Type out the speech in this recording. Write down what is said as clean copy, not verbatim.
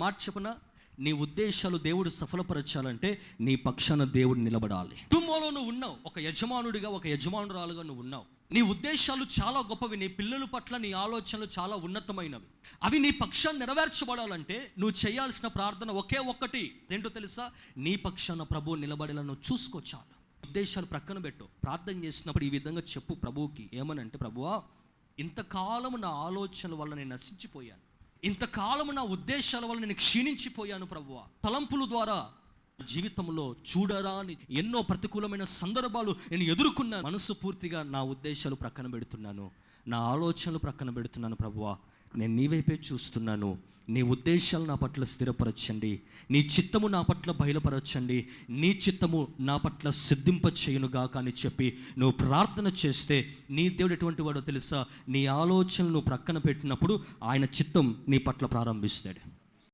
మాట చెప్పున, నీ ఉద్దేశాలు దేవుడు సఫలపరచాలంటే నీ పక్షాన దేవుడు నిలబడాలి. కుటుంబంలో నువ్వు ఉన్నావు, ఒక యజమానుడిగా, ఒక యజమానురాలుగా నువ్వు ఉన్నావు. నీ ఉద్దేశాలు చాలా గొప్పవి, నీ పిల్లల పట్ల నీ ఆలోచనలు చాలా ఉన్నతమైనవి. అవి నీ పక్షాన్ని నెరవేర్చబడాలంటే నువ్వు చేయాల్సిన ప్రార్థన ఒకే ఒక్కటి, ఏంటో తెలుసా? నీ పక్షాన ప్రభువు నిలబడేలా నువ్వు చూసుకో. చాలు. ఉద్దేశాలు ప్రక్కన పెట్టు. ప్రార్థన చేసినప్పుడు ఈ విధంగా చెప్పు ప్రభువుకి. ఏమనంటే, ప్రభువా, ఇంతకాలం నా ఆలోచనల వల్ల నేను నశించిపోయాను, ఇంతకాలము నా ఉద్దేశాల వల్ల నేను క్షీణించిపోయాను ప్రభువా. తలంపుల ద్వారా జీవితంలో చూడరాని ఎన్నో ప్రతికూలమైన సందర్భాలు నేను ఎదుర్కొన్నాను. మనసు పూర్తిగా నా ఉద్దేశాలు ప్రక్కన పెడుతున్నాను, నా ఆలోచనలు ప్రక్కన పెడుతున్నాను ప్రభువా. నేను నీ వైపే చూస్తున్నాను. నీ ఉద్దేశాలు నా పట్ల స్థిరపరచండి, నీ చిత్తము నా పట్ల బయలుపరచండి, నీ చిత్తము నా పట్ల సిద్ధింప చేయునుగాక అని చెప్పి నువ్వు ప్రార్థన చేస్తే నీ దేవుడు ఎటువంటి వాడో తెలుసా? నీ ఆలోచనలు నువ్వు ప్రక్కన పెట్టినప్పుడు ఆయన చిత్తం నీ పట్ల ప్రారంభిస్తాడు.